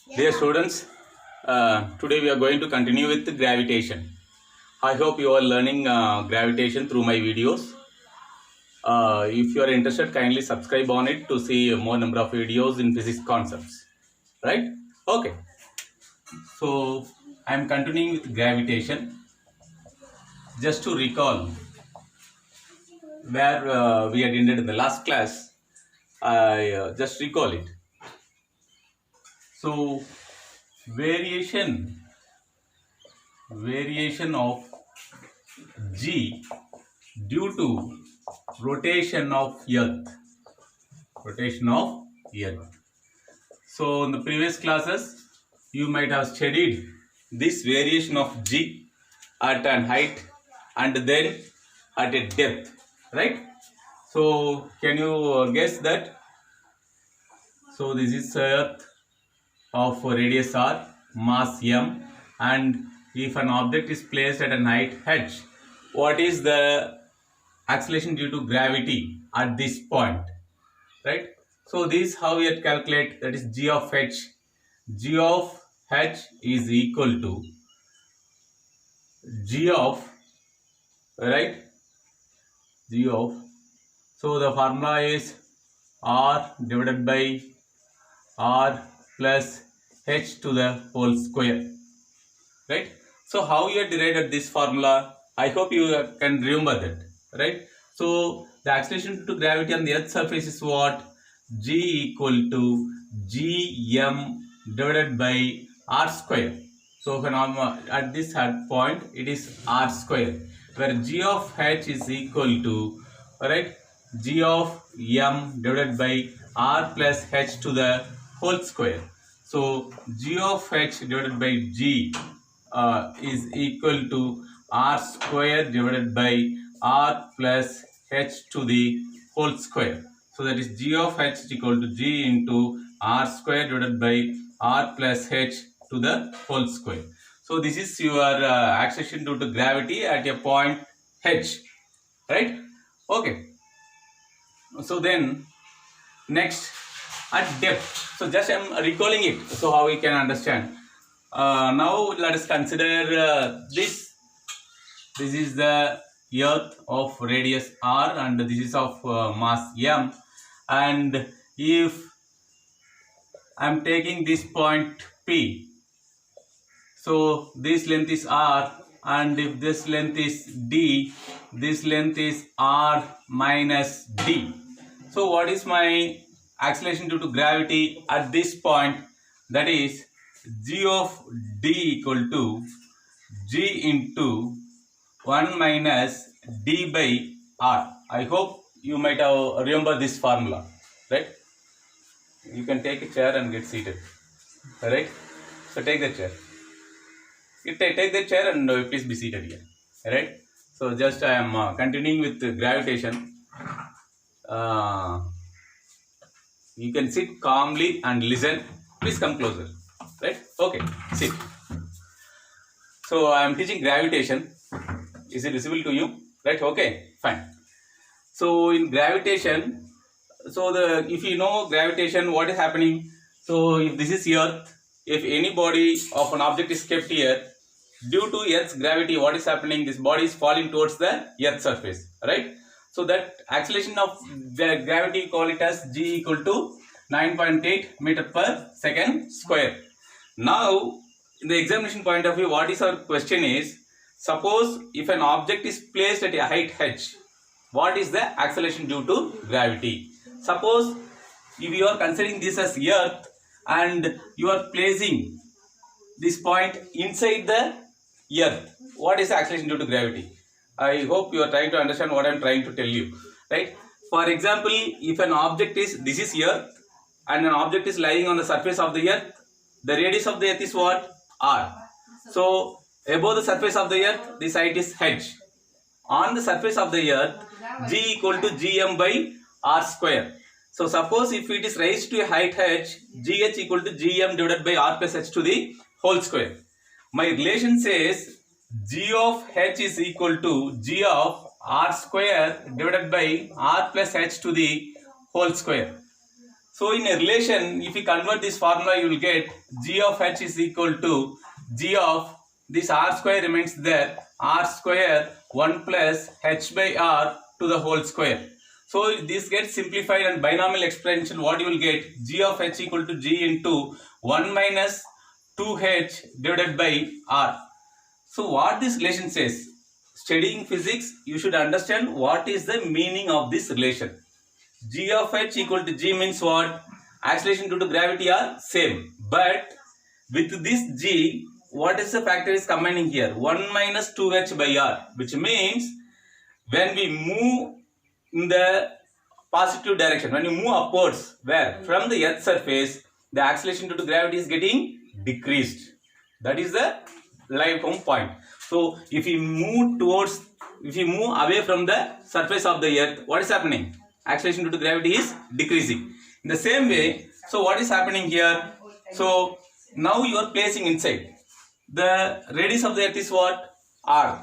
Dear students, today we are going to continue with gravitation. I hope you are learning gravitation through my videos. If you are interested, kindly subscribe on it to see more number of videos in physics concepts. Right? Okay. So I am continuing with gravitation. Just to recall where we had ended in the last class, I just recall it. So variation of G due to rotation of earth. So in the previous classes you might have studied this variation of G at an height and then at a depth, right? So can you guess that? So this is earth of radius r, mass m, and if an object is placed at an height h, what is the acceleration due to gravity at this point, right? So this how we calculate, that is g of h. G of h is equal to g of, right, g of, so the formula is r divided by r plus h to the whole square, right? So how you derived this formula, I hope you can remember that, right? So the acceleration due to gravity on the earth's surface is what? G equal to gm divided by r square. So when at this point it is r square, where g of h is equal to, right, g of m divided by r plus h to the whole square. So g of h divided by g is equal to r square divided by r plus h to the whole square. So that is g of h is equal to g into r square divided by r plus h to the whole square. So this is your acceleration due to gravity at a point h, right? Okay. So then next at depth. So just I am recalling it so how we can understand. Now let us consider this. This is the earth of radius r and this is of mass m, and if I am taking this point P, so this length is r, and if this length is d, this length is r minus d. So what is my acceleration due to gravity at this point? That is g of d equal to g into 1 minus d by r. I hope you might have remember this formula, right? You can take a chair and get seated, right? So take the chair. You take the chair and please be seated here, right? So just I am continuing with gravitation. You can sit calmly and listen. Please come closer, right? Okay, sit. So I am teaching gravitation. Is it visible to you? Right? Okay, fine. So in gravitation, so if you know gravitation, what is happening? So if this is earth, if any body of an object is kept here, due to earth's gravity, what is happening? This body is falling towards the earth's surface, right? So that acceleration of the gravity, call it as g equal to 9.8 meter per second square. Now in the examination point of view, what is our question is, suppose if an object is placed at a height h, what is the acceleration due to gravity? Suppose if you are considering this as earth and you are placing this point inside the earth, what is the acceleration due to gravity? I hope you are trying to understand what I am trying to tell you, right? For example, if an object is, this is earth and an object is lying on the surface of the earth, the radius of the earth is what? R. So above the surface of the earth, this height is h. On the surface of the earth, g equal to gm by r square. So suppose if it is raised to a height h, gh equal to gm divided by r plus h to the whole square. My relation says g of h is equal to g of r square divided by r plus h to the whole square. So in a relation, if you convert this formula, you will get g of h is equal to g of this r square remains there, r square 1 plus h by r to the whole square. So this gets simplified and binomial expansion. What you will get, g of h equal to g into 1 minus 2h divided by r. So what this relation says, studying physics, you should understand what is the meaning of this relation. G of h equal to g means what? Acceleration due to gravity are same. But with this g, what is the factor is combining here? 1 minus 2h by r, which means when we move in the positive direction, when you move upwards, where? From the earth surface, the acceleration due to gravity is getting decreased. That is the live home point. So if you move away from the surface of the earth, what is happening? Acceleration due to gravity is decreasing. In the same way, so what is happening here? So now you are placing inside. The radius of the earth is what? R.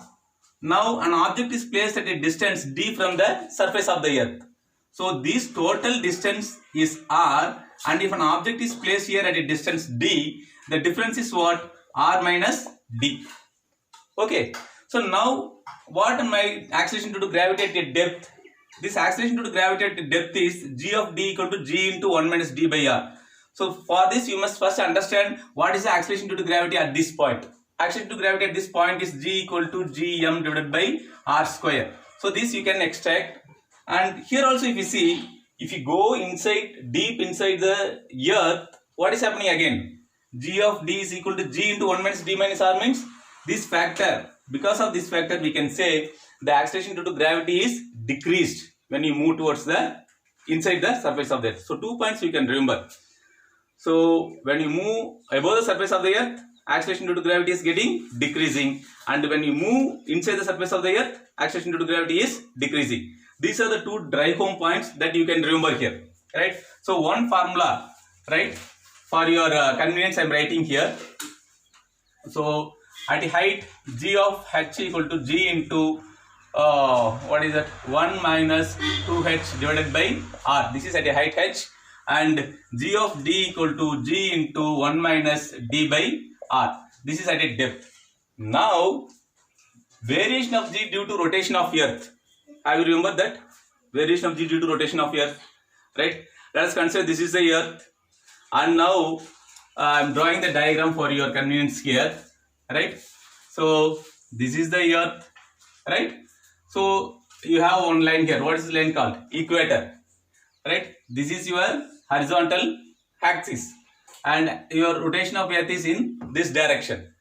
Now an object is placed at a distance d from the surface of the earth. So this total distance is r, and if an object is placed here at a distance d, the difference is what? R minus d. Okay. So now what my acceleration due to gravity at a depth? This acceleration due to gravity at depth is g of d equal to g into 1 minus d by r. So for this you must first understand what is the acceleration due to gravity at this point. Acceleration due to gravity at this point is g equal to gm divided by r square. So this you can extract, and here also if you see, if you go inside, deep inside the earth, what is happening again? G of d is equal to g into 1 minus d minus r means this factor. Because of this factor we can say the acceleration due to gravity is decreased when you move towards the inside the surface of the earth. So 2 points you can remember. So when you move above the surface of the earth, acceleration due to gravity is getting decreasing, and when you move inside the surface of the earth, acceleration due to gravity is decreasing. These are the two drive home points that you can remember here, right? So one formula, right? For your convenience, I am writing here. So at the height, g of h equal to g into what is that? 1 minus 2h divided by r. This is at a height h, and g of d equal to g into 1 minus d by r. This is at a depth. Now variation of g due to rotation of earth. Have you remember that? Variation of g due to rotation of earth, right? Let us consider this is the earth, and now I am drawing the diagram for your convenience here, right? So this is the earth, right? So you have one line here. What is the line called? Equator, right? This is your horizontal axis, and your rotation of earth is in this direction,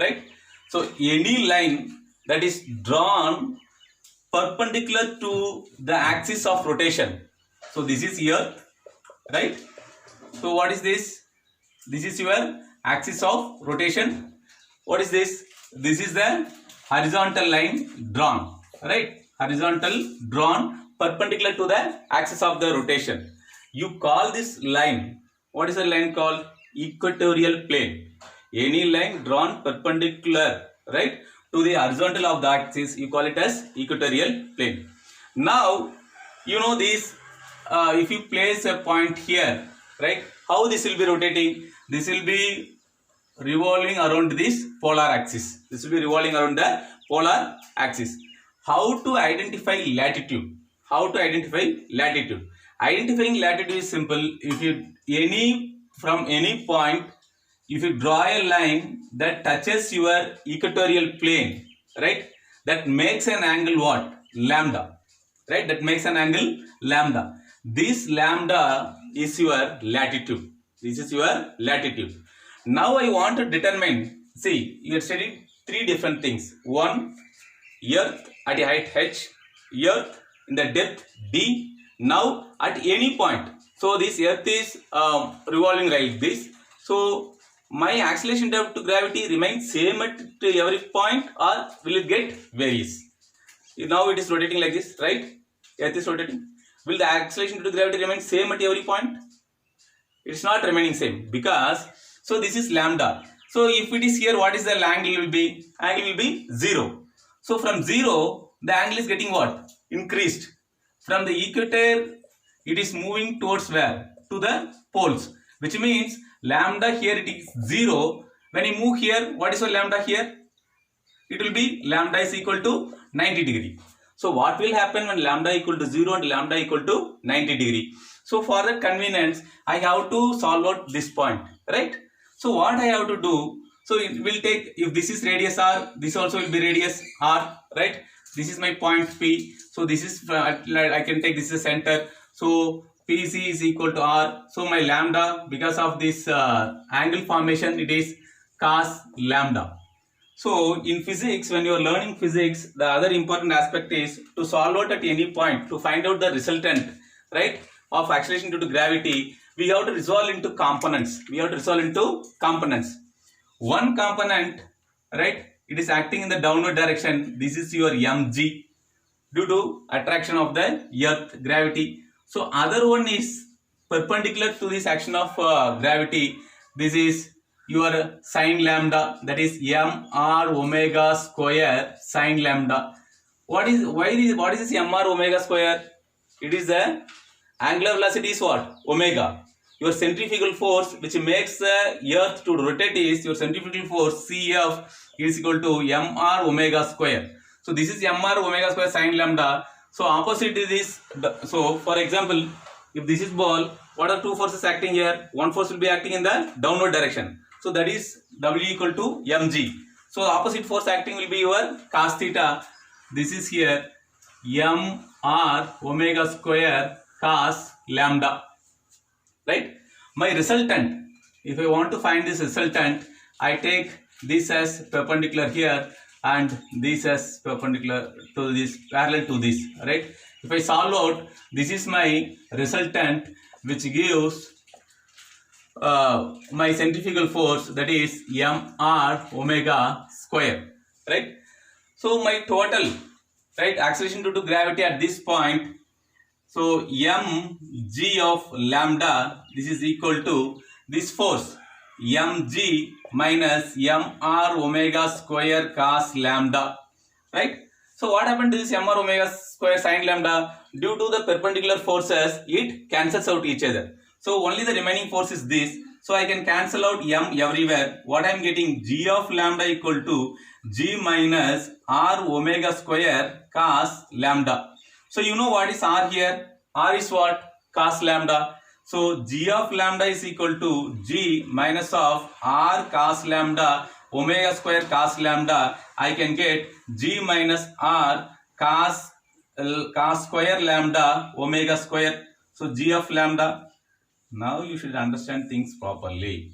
right? So any line that is drawn perpendicular to the axis of rotation. So this is earth, right? So what is this? This is your axis of rotation. What is this? This is the horizontal line drawn, right? Horizontal drawn perpendicular to the axis of the rotation. You call this line, what is the line called? Equatorial plane. Any line drawn perpendicular, right, to the horizontal of the axis, you call it as equatorial plane. Now you know this, if you place a point here, right, how this will be rotating? This will be revolving around this polar axis. This will be revolving around the polar axis. How to identify latitude? How to identify latitude? Identifying latitude is simple. If you from any point, if you draw a line that touches your equatorial plane, right, that makes an angle what? Lambda, right? That makes an angle lambda. This lambda is your latitude. This is your latitude. Now I want to determine, see, you are studying three different things. One, earth at a height h, earth in the depth d. Now at any point, so this earth is revolving like this. So my acceleration due to gravity remains same at every point, or will it get varies? Now it is rotating like this, right? Earth is rotating. Will the acceleration due to gravity remain same at every point? It's not remaining same, because so this is lambda. So if it is here, what is the angle will be? Angle will be 0. So from 0, the angle is getting what? Increased. From the equator, it is moving towards where? to the poles, which means lambda here it is 0. When you move here, what is your lambda here? It will be lambda is equal to 90 degree. So what will happen when lambda equal to 0 and lambda equal to 90 degree? So for that convenience, I have to solve out this point, right? So what I have to do, so it will take, if this is radius r, this also will be radius r, right? This is my point P. So this is, I can take this as center. So PC is equal to r. So my lambda, because of this angle formation, it is cos lambda. So in physics, when you are learning physics, the other important aspect is to solve out at any point, to find out the resultant, right, of acceleration due to gravity. We have to resolve into components. One component, right, it is acting in the downward direction. This is your mg due to attraction of the earth, gravity. So other one is perpendicular to this action of gravity. This is your sine lambda, that is mr omega square sine lambda. What is this mr omega square? It is the angular velocity is what? Omega. Your centrifugal force which makes the earth to rotate is your centrifugal force Cf is equal to mr omega square. So this is mr omega square sine lambda. So opposite is this. So for example, if this is ball, what are two forces acting here? One force will be acting in the downward direction. So that is W equal to mg. So opposite force acting will be your cos theta. This is here mr omega square cos lambda. Right? My resultant, if I want to find this resultant, I take this as perpendicular here and this as perpendicular to this, parallel to this, right? If I solve out, this is my resultant which gives my centrifugal force, that is mr omega square, right? So my total, right, acceleration due to gravity at this point, so mg of lambda, this is equal to this force mg minus mr omega square cos lambda, right? So what happened to this mr omega square sin lambda? Due to the perpendicular forces, it cancels out each other. So only the remaining force is this. So I can cancel out m everywhere. What I am getting, g of lambda equal to g minus r omega square cos lambda. So you know what is r here? R is what? Cos lambda. So g of lambda is equal to g minus of r cos lambda omega square cos lambda. I can get g minus r cos square lambda omega square. So g of lambda. Now you should understand things properly.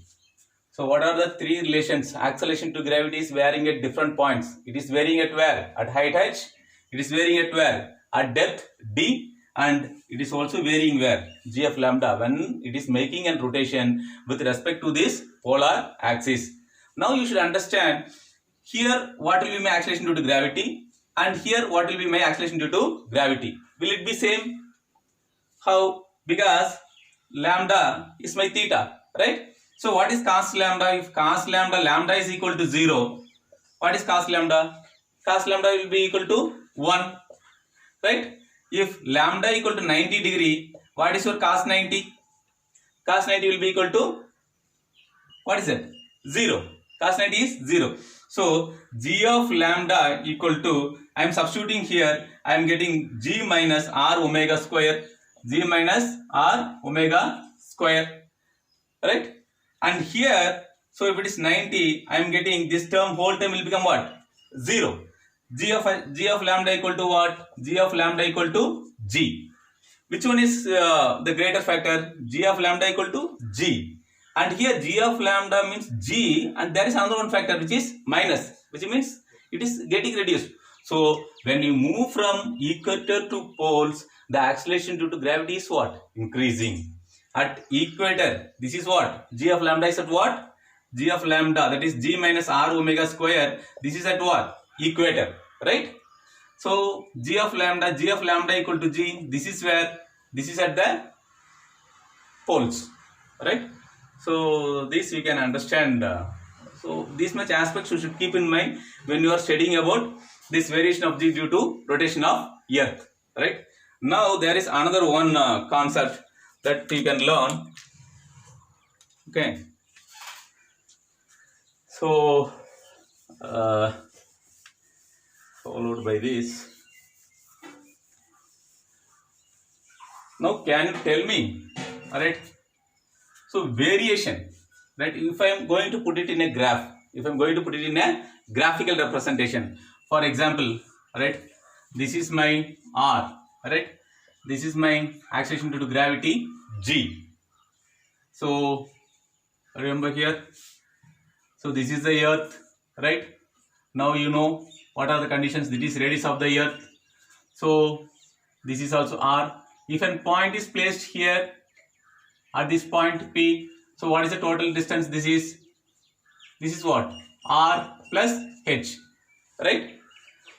So what are the three relations? Acceleration to gravity is varying at different points. It is varying at where? At height h. It is varying at where? At depth d. And it is also varying where? G of lambda, when it is making a rotation with respect to this polar axis. Now you should understand here what will be my acceleration due to gravity and here what will be my acceleration due to gravity. Will it be same? How? Because lambda is my theta, right? So what is cos lambda? If cos lambda is equal to 0, what is cos lambda? Cos lambda will be equal to 1, right? If lambda equal to 90 degree, what is your cos 90? Cos 90 will be equal to, what is it? 0. Cos 90 is 0. So g of lambda equal to, I am substituting here, I am getting g minus r omega square, g minus r omega square, right? And here, so if it is 90, I am getting this term, whole term will become what? 0. G of lambda equal to what? G of lambda equal to g. Which one is the greater factor? G of lambda equal to g. And here g of lambda means g, and there is another one factor which is minus, which means it is getting reduced. So when you move from equator to poles, the acceleration due to gravity is what? Increasing. At equator, this is what? G of lambda is at what? G of lambda, that is g minus r omega square. This is at what? Equator, right? So g of lambda equal to g. This is where? This is at the poles, right? So this you can understand. So this much aspects you should keep in mind when you are studying about this variation of g due to rotation of earth, right? Now there is another one concept. that you can learn. Okay, so followed by this. Now can you tell me, alright, so variation, right, if I am going to put it in a graph, if I am going to put it in a graphical representation, for example, right, this is my R, right, this is my acceleration due to gravity G. So remember here, so this is the earth, right, now you know what are the conditions. This is radius of the earth, so this is also R. If a point is placed here at this point P, so what is the total distance? This is what? R plus H, right?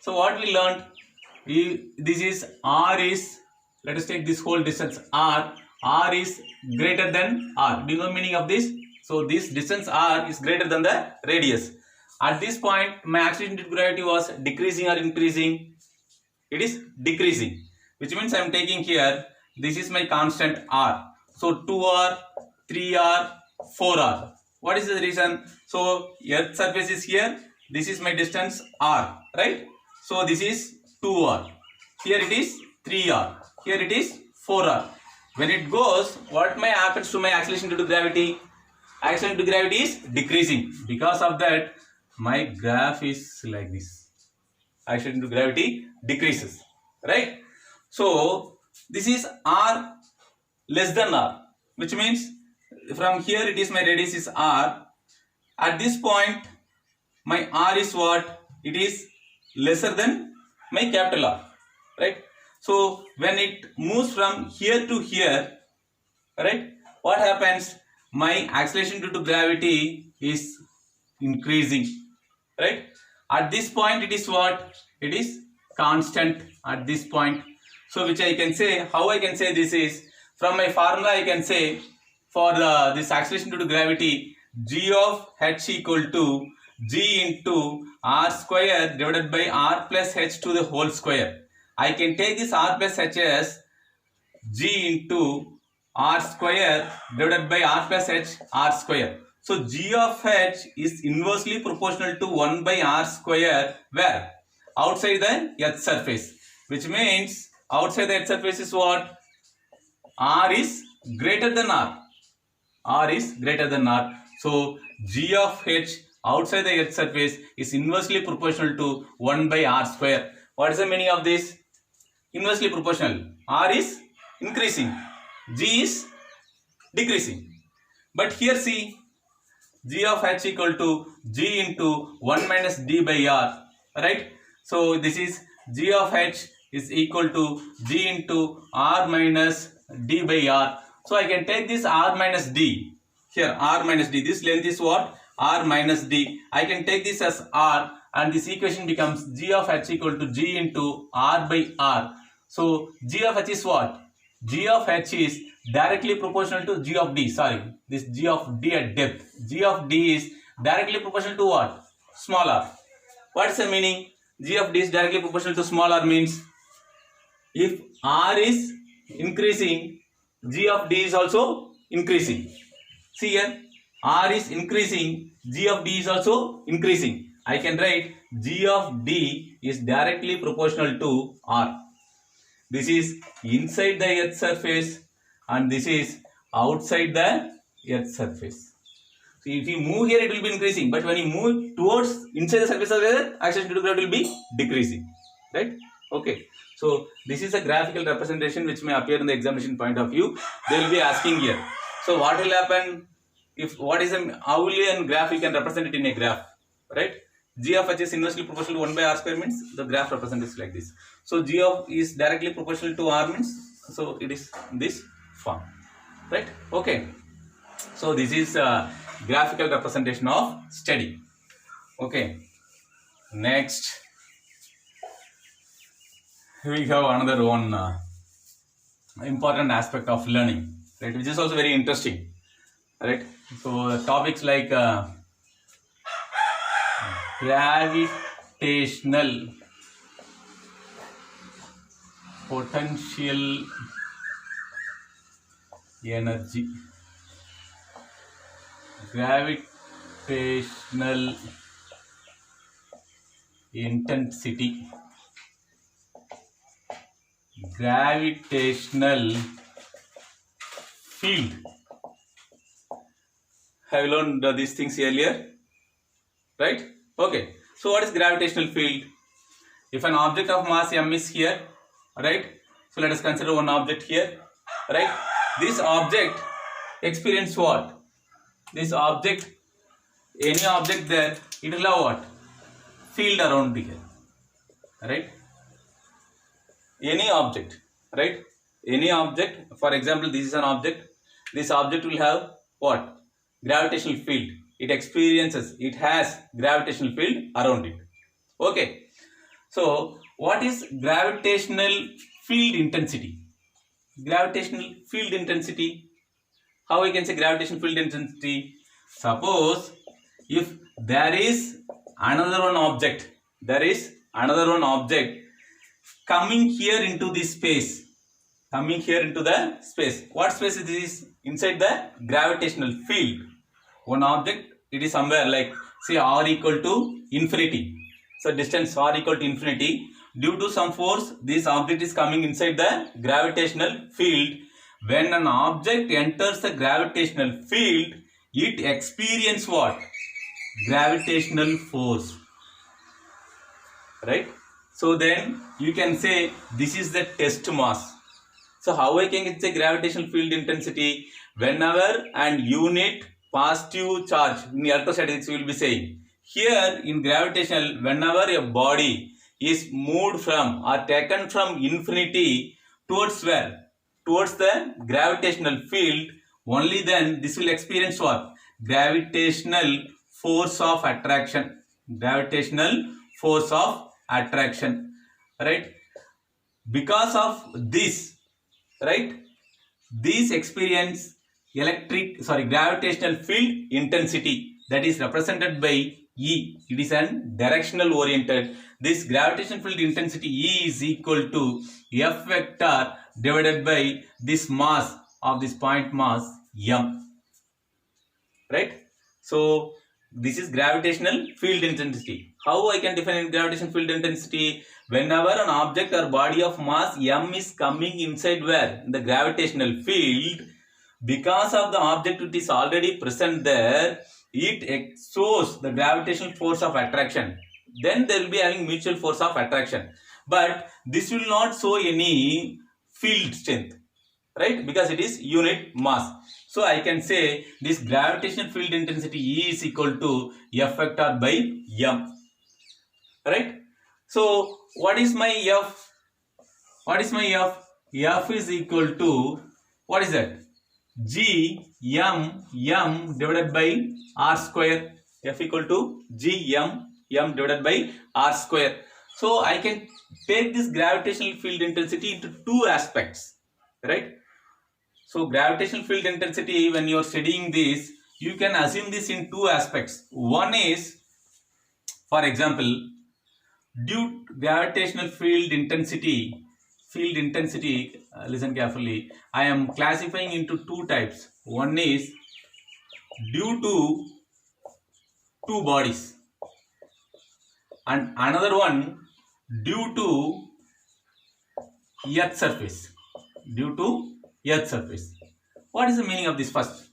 So what we learned, this is R is, let us take this whole distance R is greater than R. Do you know the meaning of this? So this distance R is greater than the radius. At this point my acceleration due to gravity was decreasing or increasing? It is decreasing, which means I am taking here, this is my constant R. So 2R, 3R, 4R. What is the reason? So earth surface is here, this is my distance R, right? So this is 2R, here it is 3R, here it is 4R. When it goes, what may happens to my acceleration due to gravity? Acceleration due to gravity is decreasing. Because of that, my graph is like this. Acceleration due to gravity decreases, right? So this is R less than R, which means from here it is my radius is R. At this point my R is what? It is lesser than my capital R, right? So when it moves from here to here, right, what happens? My acceleration due to gravity is increasing, right? At this point it is what? It is constant at this point. So which I can say, how I can say this is, from my formula I can say, for this acceleration due to gravity, G of H equal to G into R square divided by R plus H to the whole square. I can take this R plus H as G into R square divided by R plus H R square. So G of H is inversely proportional to 1 by R square, where? Outside the earth surface, which means outside the earth surface is what? R is greater than R. R is greater than R. So G of H outside the earth surface is inversely proportional to 1 by R square. What is the meaning of this? Inversely proportional. R is increasing, G is decreasing. But here see, G of H equal to G into 1 minus D by R, right? So this is G of H is equal to G into R minus D by R. So I can take this R minus D, here R minus D, this length is what? R minus D. I can take this as R, and this equation becomes G of H equal to G into R by R. So G of H is what? G of H is directly proportional to G of D, this G of D at depth. G of D is directly proportional to what? Small r. What is the meaning? G of D is directly proportional to small r means, if R is increasing, G of D is also increasing. See here, R is increasing, G of D is also increasing. I can write G of D is directly proportional to R. This is inside the earth surface and this is outside the earth surface. So if you move here, it will be increasing, but when you move towards inside the surface of the earth, acceleration due to gravity will be decreasing, right? Okay. So this is a graphical representation which may appear in the examination point of view. They will be asking here. So what will happen if, what is a Aulian graph? You can represent it in a graph, right? G of H is inversely proportional to 1 by R square means the graph represents like this. So G of is directly proportional to R means, so it is this form, right? Okay. So this is a graphical representation of steady. Okay. Next, we have another one important aspect of learning, right, which is also very interesting, right? So topics like gravitational potential energy. Gravitational intensity. Gravitational field. Have you learned these things earlier? Right? Okay. So what is gravitational field? If an object of mass m is here, right? So let us consider one object here, right? This object experience what? This object, any object there, it will have what? Field around here, right? Any object, right? Any object, for example, this is an object. This object will have what? Gravitational field. It experiences, it has gravitational field around it. Okay. So, what is gravitational field intensity? Gravitational field intensity. How we can say gravitational field intensity? Suppose if there is another one object, coming here into this space, What space is this? Inside the gravitational field. One object, it is somewhere like say r equal to infinity. So distance r equal to infinity. Due to some force, this object is coming inside the gravitational field. When an object enters the gravitational field, it experiences what? Gravitational force. Right? So then you can say this is the test mass. So how I can say gravitational field intensity? Whenever an unit positive charge in electrostatics we will be saying. Here in gravitational, whenever a body is moved from or taken from infinity towards where? Towards the gravitational field, only then this will experience what? Gravitational force of attraction. Right? Because of this, right? These experience gravitational field intensity, that is represented by E. It is an directional oriented. This gravitational field intensity E is equal to F vector divided by this mass of this point mass m. Right? So this is gravitational field intensity. How I can define gravitational field intensity? Whenever an object or body of mass m is coming inside where? In the gravitational field, because of the object which is already present there, it shows the gravitational force of attraction. Then there will be having mutual force of attraction. But this will not show any field strength, right? Because it is unit mass. So I can say this gravitational field intensity E is equal to F vector by m. Right? So what is my F? F is equal to, what is that? G m divided by r square. F equal to G m divided by r square. So I can take this gravitational field intensity into two aspects, right? So gravitational field intensity, when you are studying this, you can assume this in two aspects. One is, for example, due to gravitational field intensity, listen carefully, I am classifying into two types. One is due to two bodies and another one due to earth surface. What is the meaning of this first?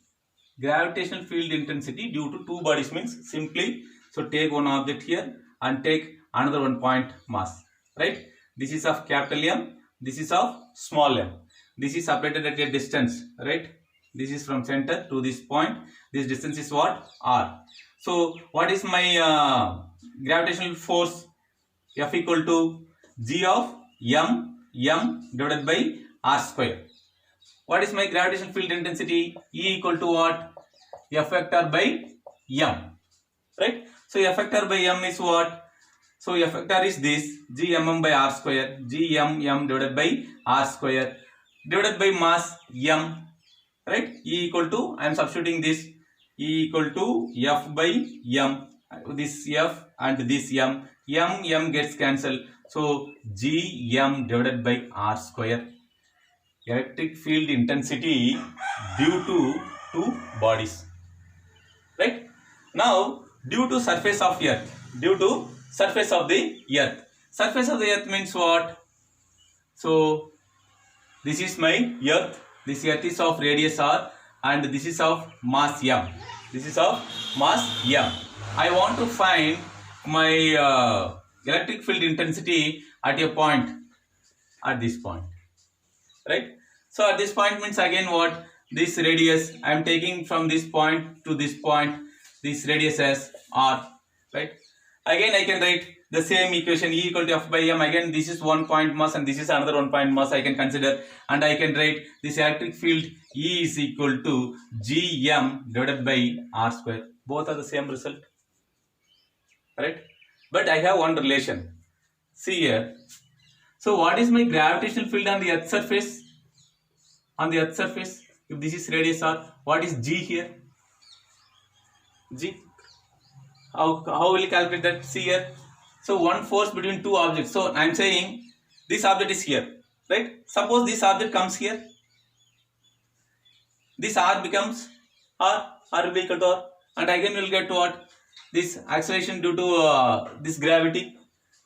Gravitational field intensity due to two bodies means simply, so take one object here and take another one point mass, right? This is of capital M, this is of small m. This is separated at a distance, right? This is from center to this point. This distance is what? R. So what is my gravitational force? F equal to G of m divided by r square. What is my gravitational field intensity? E equal to what? F vector by m, right? So F vector by m is what? So F vector is this, G mm by r square, G m divided by r square divided by mass m, right? E equal to, I am substituting this, E equal to F by m, this F and this m gets cancelled. So G m divided by r square. electric field intensity due to two bodies. Right? Now, due to surface of earth, due to surface of the earth. Surface of the earth means what? So, this is my earth. This earth is of radius r and this is of mass m. This is of mass m. I want to find my electric field intensity at a point, at this point. Right? So, at this point means again what? This radius, I am taking from this point to this point, this radius as r. Right? Again, I can write the same equation, E equal to F by m. Again, this is 1 point mass and this is another 1 point mass I can consider, and I can write this electric field E is equal to Gm divided by r square. Both are the same result. Right? But I have one relation. See here. So, what is my gravitational field on the earth surface? On the earth surface, if this is radius r, what is G here? G. How will you calculate that? See here. So, one force between two objects. So, I am saying this object is here. Right? Suppose this object comes here. This r becomes r will be equal to r. And again we will get what? This acceleration due to this gravity.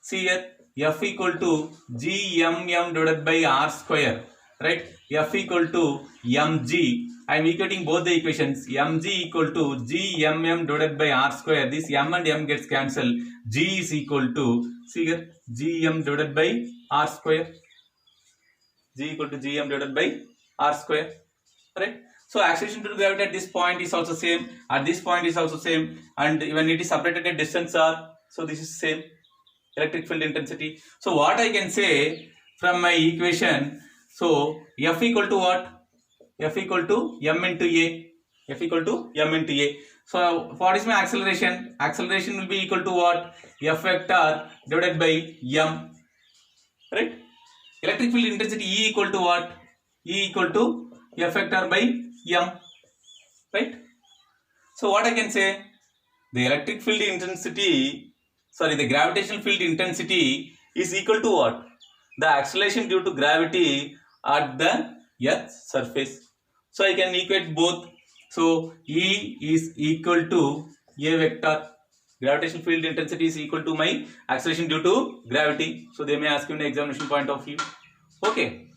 See here. F equal to Gmm divided by r square. Right? F equal to mg. I am equating both the equations. Mg equal to Gmm divided by r square. This m and m gets cancelled. G is equal to, see here, Gm divided by r square. G equal to Gm divided by r square. Right? So, acceleration due to gravity at this point is also same. At this point is also same. And when it is separated at distance r, so this is same. Electric field intensity. So, what I can say from my equation, so F equal to what? F equal to m into a. F equal to m into a. So, what is my acceleration? Acceleration will be equal to what? F vector divided by m. Right? Electric field intensity E equal to what? E equal to F vector by m. Right? So, what I can say? The electric field intensity, the gravitational field intensity is equal to what? The acceleration due to gravity at the earth's surface. So, I can equate both. So, E is equal to A vector. Gravitational field intensity is equal to my acceleration due to gravity. So, they may ask you in the examination point of view. Okay.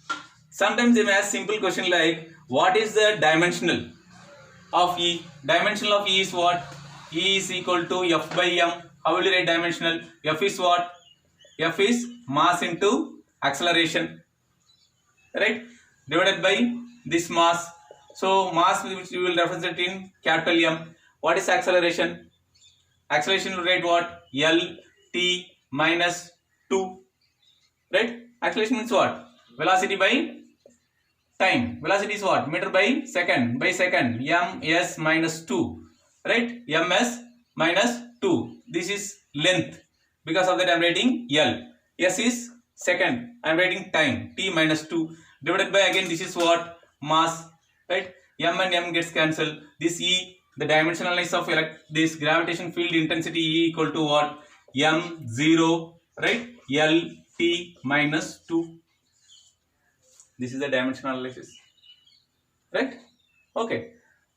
Sometimes they may ask simple question like, what is the dimensional of E? Dimensional of E is what? E is equal to F by m. How will you write dimensional? F is what? F is mass into acceleration. Right? Divided by this mass. So, mass which you will represent in capital M. What is acceleration? Acceleration will write what? L t minus 2. Right? Acceleration means what? Velocity by time. Velocity is what? Meter by second. By second. Ms minus 2. Right? Ms minus 2. This is length. Because of that I am writing L. S is second. I am writing time. T minus 2. Divided by again this is what? Mass. Right? M and M gets cancelled. This E, the dimensionalness of this gravitation field intensity E equal to what? M0. Right? L T minus 2. This is the dimensional analysis. Right? Okay.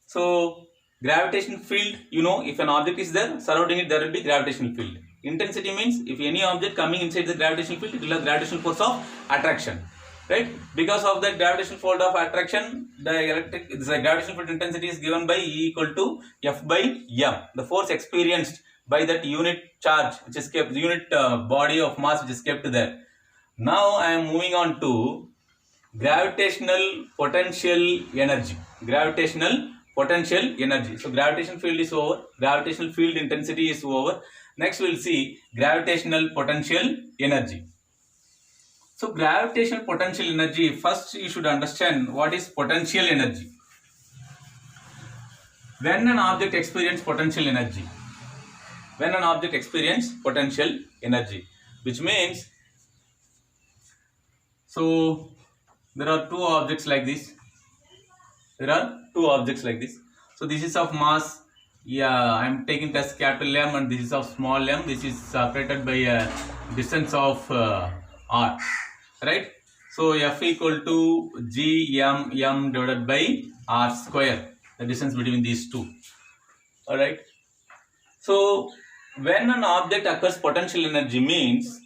So, gravitational field, if an object is there, surrounding it there will be gravitational field. Intensity means if any object coming inside the gravitational field, it will have gravitational force of attraction. Right? Because of that gravitational force of attraction, the gravitational field intensity is given by E equal to F by m. The force experienced by that unit charge, which is kept, the unit body of mass which is kept there. Now I am moving on to gravitational potential energy. Gravitational potential energy. So, gravitational field is over. Gravitational field intensity is over. Next we will see gravitational potential energy. So, gravitational potential energy, first you should understand what is potential energy. When an object experiences potential energy. When an object experiences potential energy. Which means, so there are two objects like this. So, this is of mass. Yeah, I am taking as capital M and this is of small m. This is separated by a distance of r. Right? So F equal to GMM divided by R square, the distance between these two. Alright. So when an object occurs potential energy means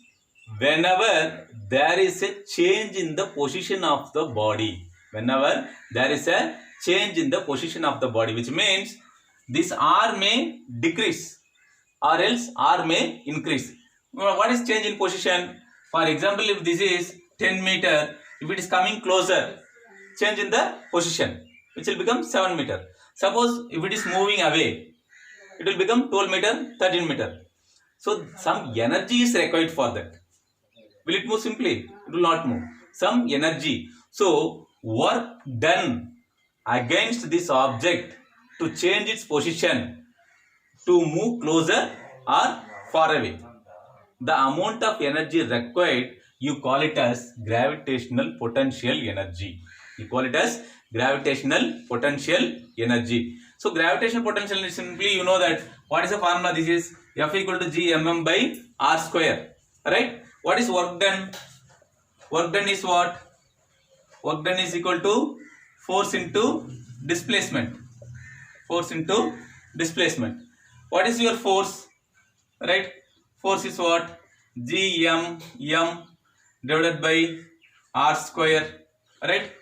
whenever there is a change in the position of the body. Whenever there is a change in the position of the body, which means this R may decrease or else R may increase. What is change in position? For example, if this is 10 meter, if it is coming closer, change in the position, which will become 7 meter. Suppose if it is moving away, it will become 12 meter, 13 meter. So some energy is required for that. Will it move simply? It will not move. Some energy. So work done against this object to change its position, to move closer or far away. The amount of energy required, you call it as gravitational potential energy. You call it as gravitational potential energy. So gravitational potential is simply, you know that what is the formula? This is F equal to GMM by R square. Right? What is work done? Work done is what? Work done is equal to force into displacement. Force into displacement. What is your force? Right? Force is what? GMM divided by R square. Right?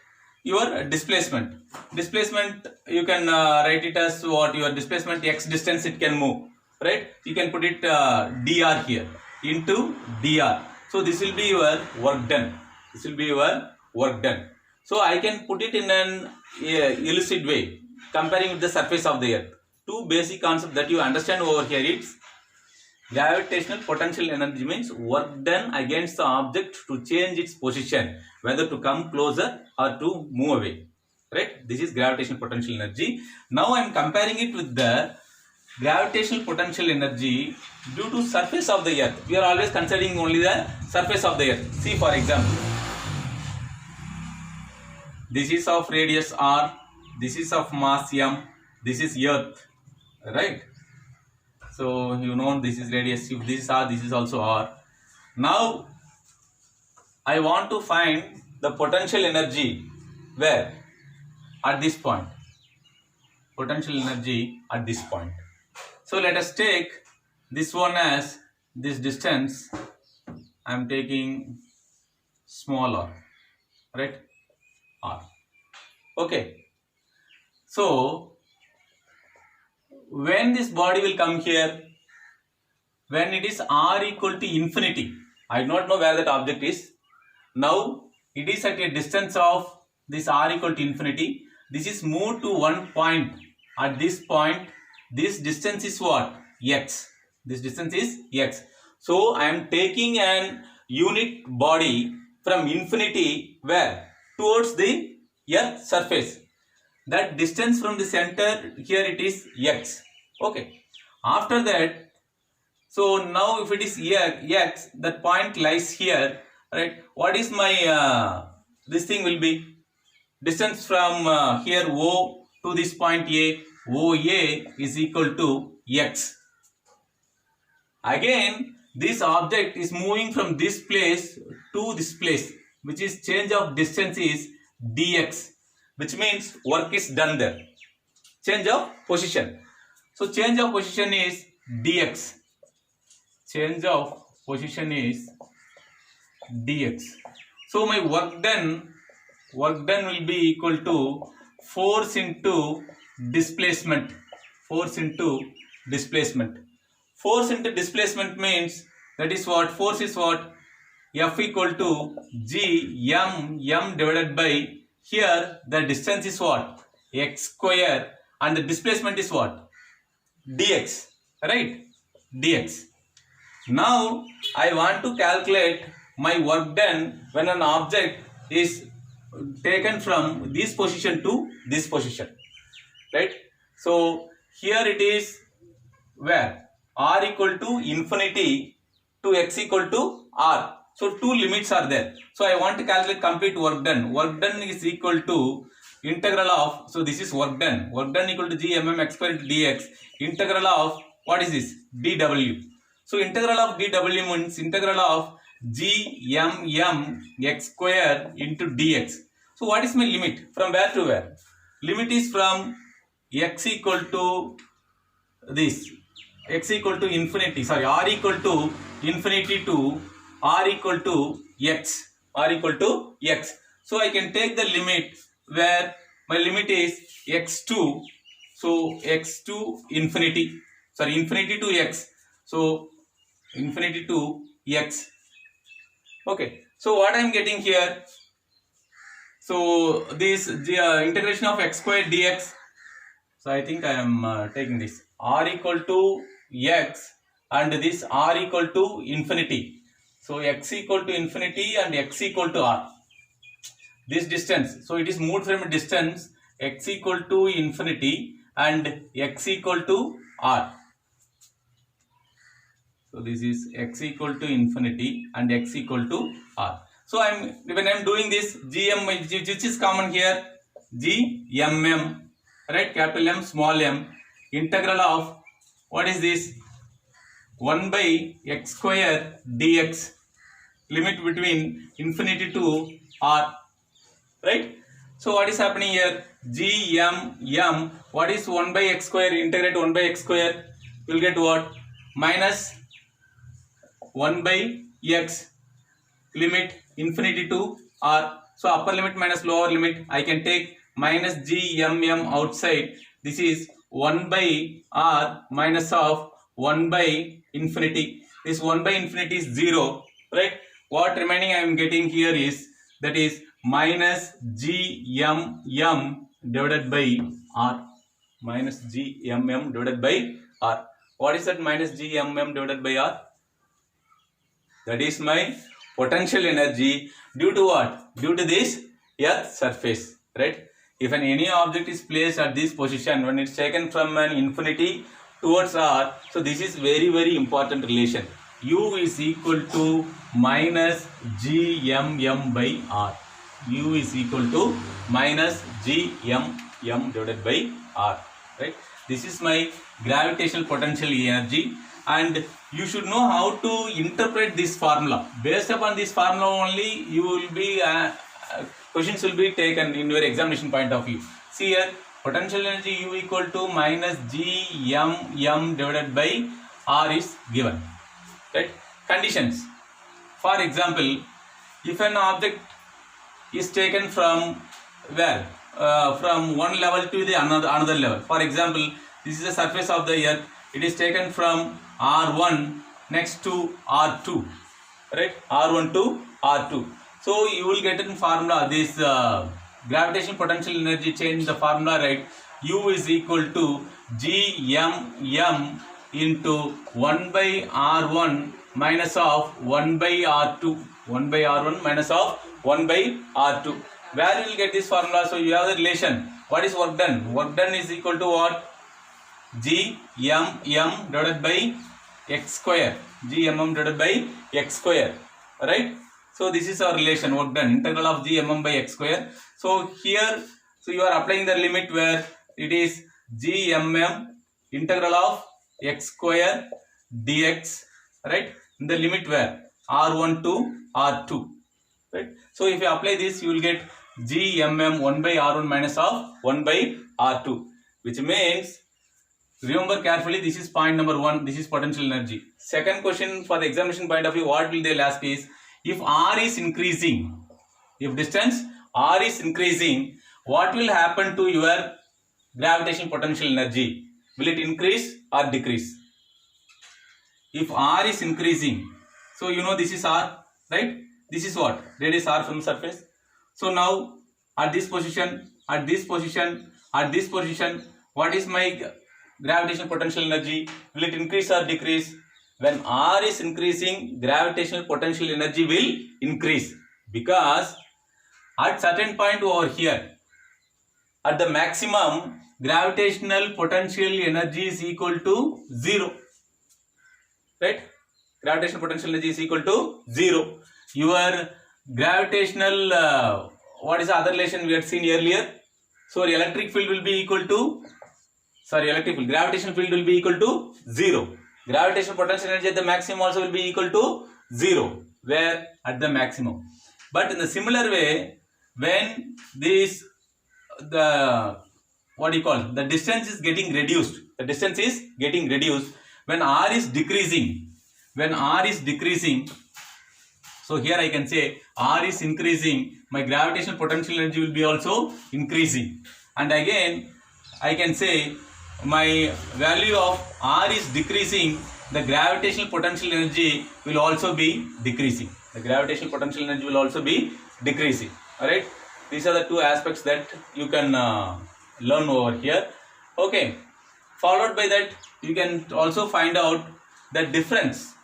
Your displacement. Displacement, you can write it as what? Your displacement x distance it can move. Right? You can put it dr here into dr. So this will be your work done. This will be your work done. So I can put it in an illustrated way, comparing with the surface of the earth. Two basic concepts that you understand over here. It's gravitational potential energy means work done against the object to change its position, whether to come closer or to move away. Right? This is gravitational potential energy. Now I am comparing it with the gravitational potential energy due to surface of the earth. We are always considering only the surface of the earth. See, for example, this is of radius r, this is of mass m, this is earth, right? So you know this is radius, if this is r, this is also r. Now I want to find the potential energy where? At this point. Potential energy at this point. So let us take this one as this distance. I am taking small r, right? R. Okay. So when this body will come here, when it is r equal to infinity, I do not know where that object is. Now it is at a distance of this r equal to infinity. This is moved to one point. At this point, this distance is what? X. This distance is x. So I am taking an unit body from infinity where? Towards the earth surface. That distance from the center here it is x. Okay. After that, so now if it is x, that point lies here, right? What is my this thing will be? Distance from here O to this point A, OA is equal to x. Again, this object is moving from this place to this place, which is change of distance is dx, which means work is done there. Change of position. So change of position is dx. Change of position is dx. So my work done will be equal to force into displacement. Force into displacement. Force into displacement means that is what? Force is what? F equal to G M divided by, here the distance is what? X square, and the displacement is what? Dx. Right? Dx. Now I want to calculate my work done when an object is taken from this position to this position, right? So here it is where r equal to infinity to x equal to r. So two limits are there. So I want to calculate complete work done. Work done is equal to integral of, so this is work done. Work done equal to g mm x square dx. Integral of, what is this? dw. So integral of dw means integral of gmm square into dx. So what is my limit? From where to where? Limit is from x equal to this, x equal to infinity, sorry, r equal to infinity to r equal to x, r equal to x. So I can take the limit where my limit is x2, so x to infinity, sorry, infinity to x, so infinity to x. Okay, so what I am getting here, so this integration of x squared dx, so I think I am taking this r equal to x and this r equal to infinity, so x equal to infinity and x equal to r, this distance, so it is moved from a distance x equal to infinity and x equal to r. So this is x equal to infinity and x equal to r. So when I am doing this, gm, which is common here, gmm, right, capital M small m, integral of what is this, 1 by x square dx, limit between infinity to r, right. So what is happening here, gmm, what is 1 by x square, integrate 1 by x square, you will get what, minus 1 by x, limit infinity to r. So upper limit minus lower limit, I can take minus gmm outside, this is 1 by r minus of 1 by infinity, this 1 by infinity is 0, right. What remaining I am getting here is, that is minus gmm divided by r, minus gmm divided by r. What is that minus gmm divided by r? That is my potential energy due to what? Due to this earth surface, right? If any object is placed at this position, when it's taken from an infinity towards r, so this is very important relation. U is equal to minus gmm by r. U is equal to minus gmm divided by r, right? This is my gravitational potential energy, and you should know how to interpret this formula. Based upon this formula only, you will be questions will be taken in your examination point of view. See here, potential energy U equal to minus gmm divided by r is given, right? Conditions. For example, if an object is taken from where, from one level to the another level. For example, this is the surface of the earth. It is taken from R1 next to R2, right? R1 to R2. So you will get in formula this gravitational potential energy change the formula, right? U is equal to gmm into 1 by R1 minus of 1 by R2, 1 by R1 minus of 1 by R2. Where you will get this formula? So you have the relation. What is work done? Work done is equal to what? gmm divided by x square, gmm divided by x square, right? So this is our relation, work done, integral of gmm by x square. So here, so you are applying the limit where it is gmm integral of x square dx, right? In the limit where r1 to r2, right? So if you apply this, you will get gmm 1 by r1 minus of 1 by r2, which means, remember carefully, this is point number 1, this is potential energy. Second question for the examination point of view, what will they ask is, if r is increasing, if distance r is increasing, what will happen to your gravitational potential energy? Will it increase or decrease? If r is increasing, so you know this is r, right? This is what? Radius r from surface. So now at this position, at this position, at this position, what is my gravitational potential energy? Will it increase or decrease? When r is increasing, gravitational potential energy will increase, because at certain point over here, at the maximum, gravitational potential energy is equal to 0, right? Gravitational potential energy is equal to 0. Your gravitational, what is the other relation we had seen earlier? So electric field will be equal to, gravitational field will be equal to 0. Gravitational potential energy at the maximum also will be equal to 0. where at the maximum. But in the similar way, when this the what do you call the distance is getting reduced, the distance is getting reduced when r is decreasing. When r is decreasing, so here I can say r is increasing, my gravitational potential energy will be also increasing. And again I can say my value of r is decreasing, the gravitational potential energy will also be decreasing. The gravitational potential energy will also be decreasing. Alright, these are the two aspects that you can learn over here. Okay, followed by that you can also find out the difference,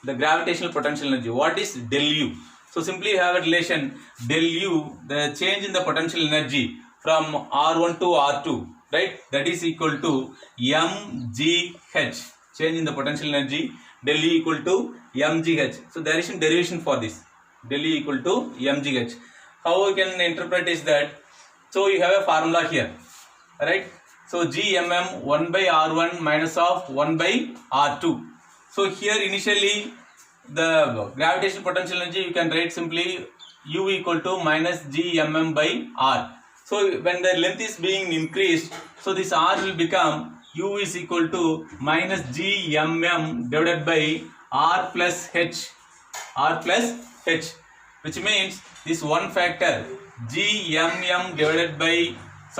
the gravitational potential energy. What is del U? So simply you have a relation del U, the change in the potential energy from R1 to R2, right? That is equal to mgh. Change in the potential energy del U equal to mgh. So there is a derivation for this. Del U equal to mgh. How we can interpret is that, so you have a formula here, right? So gmm 1 by R1 minus of 1 by R2. So here initially the gravitational potential energy you can write simply U equal to minus gmm by R. So when the length is being increased, so this R will become U is equal to minus gmm divided by R plus H. R plus H, which means this one factor gmm divided by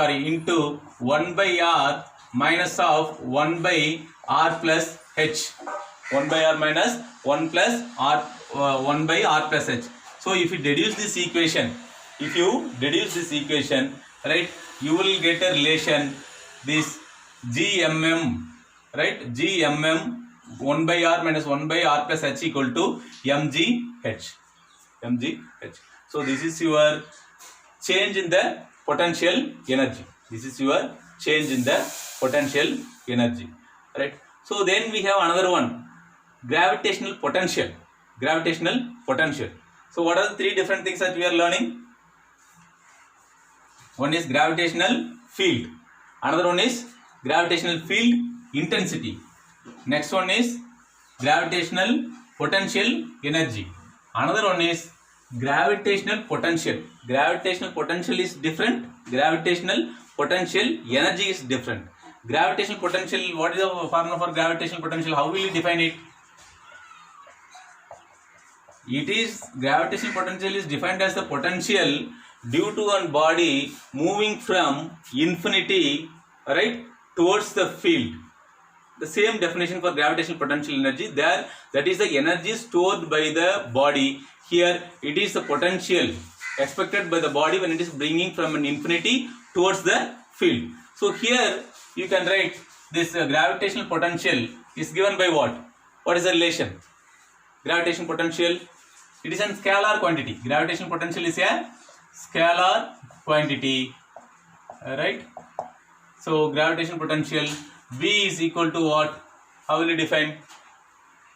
into 1 by R minus of 1 by R plus H. 1 by R minus 1 plus R 1 by R plus H. So if you deduce this equation, right, you will get a relation, this gmm, right, gmm 1 by R minus 1 by R plus H equal to mgh. So this is your change in the potential energy. This is your change in the potential energy, right? So then we have another one, gravitational potential. So what are the three different things that we are learning? One is gravitational field, another one is gravitational field intensity, next one is gravitational potential energy, another one is gravitational potential. Gravitational potential is different, gravitational potential energy is different. Gravitational potential, what is the formula for gravitational potential? How will you define it? It is, gravitational potential is defined as the potential due to a body moving from infinity, right, towards the field. The same definition for gravitational potential energy there, that is the energy stored by the body. Here it is the potential expected by the body when it is bringing from an infinity towards the field. So here you can write this gravitational potential is given by what? What is the relation? Gravitational potential, it is a scalar quantity. Gravitational potential is a scalar quantity, right? So gravitational potential V is equal to what? How will you define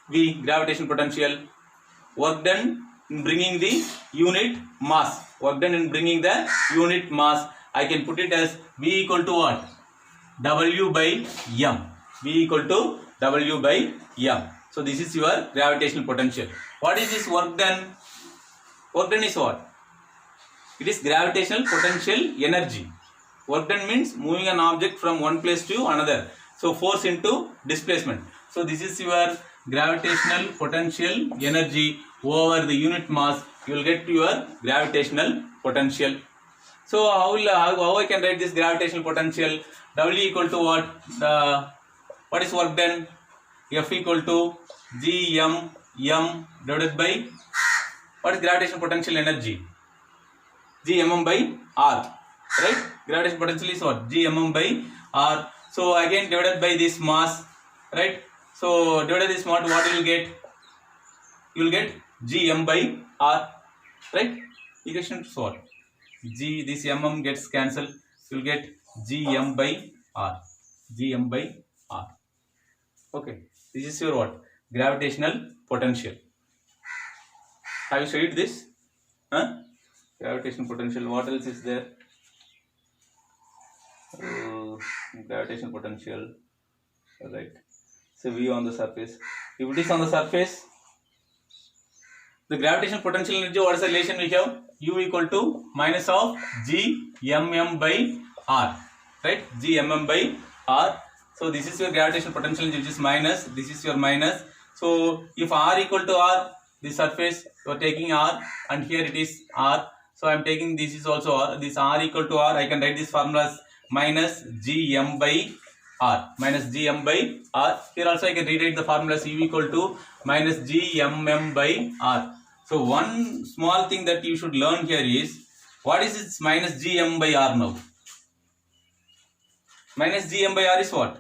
V? Gravitational potential, work done in bringing the unit mass. Work done in bringing the unit mass. I can put it as V equal to what? W by M. V equal to W by M. So this is your gravitational potential. What is this work done? Work done is what? It is gravitational potential energy. Work done means moving an object from one place to another. So force into displacement. So this is your gravitational potential energy over the unit mass. You will get your gravitational potential. So how I can write this gravitational potential? W equal to what? What is work done? F equal to gm divided by, what is gravitational potential energy? Gmm by R, right? Gravitational potential is what? Gmm by R. So again divided by this mass, right? So divided this mass, what you will get? You will get Gm by R, right? Equation is what? G, this mm gets cancelled. You will get Gm by R. Gm by R. Okay. This is your what? Gravitational potential. Have you studied this? Huh? Gravitational potential. What else is there? Gravitational potential. Right. So V on the surface. If it is on the surface, the gravitational potential energy, what is the relation we have? U equal to minus of G mm by R, right? G mm by R. So this is your gravitational potential energy, which is minus. This is your minus. So if R equal to R, the surface you are taking R, and here it is R. So I am taking this is also R. This R equal to R. I can write this formula as minus G m by R, minus G m by R. Here also I can rewrite the formula as U equal to minus G mm by R. So one small thing that you should learn here is, what is this minus G m by R now? Minus G m by R is what?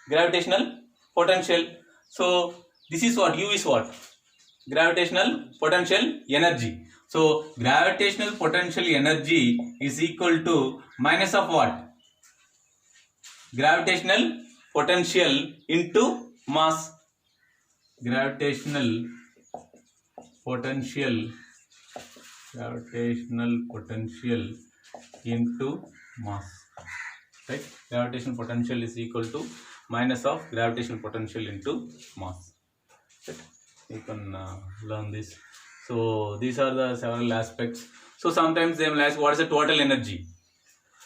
Gravitational potential. So this is what? U is what? Gravitational potential energy. So gravitational potential energy is equal to minus of what? Gravitational potential into mass. Gravitational potential into mass, right? Gravitational potential is equal to minus of gravitational potential into mass, right? You can learn this. So these are the several aspects. So sometimes they will ask, what is the total energy?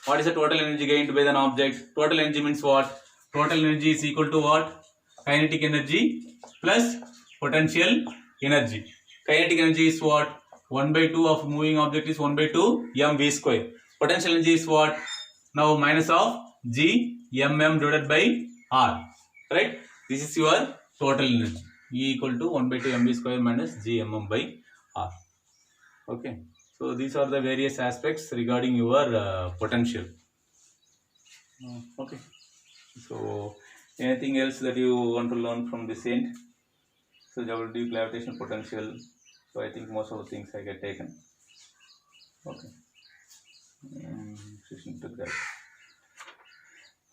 What is the total energy gained by an object? Total energy means what? Total energy is equal to what? Kinetic energy plus potential energy. Kinetic energy is what? 1 by 2 of moving object is 1 by 2 mv square. Potential energy is what? Now minus of G mm divided by R, right? This is your total energy. E equal to 1 by 2 mv square minus G mm by R. Okay. So these are the various aspects regarding your potential. Okay. So anything else that you want to learn from this end? So WD gravitational potential. So I think most of the things I get taken. Okay.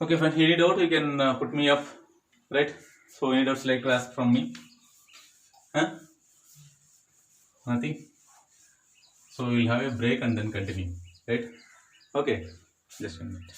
Okay, if any doubt, you can put me up, right? So any doubts like to ask from me? Huh? Nothing? So we'll have a break and then continue, right? Okay, just a minute.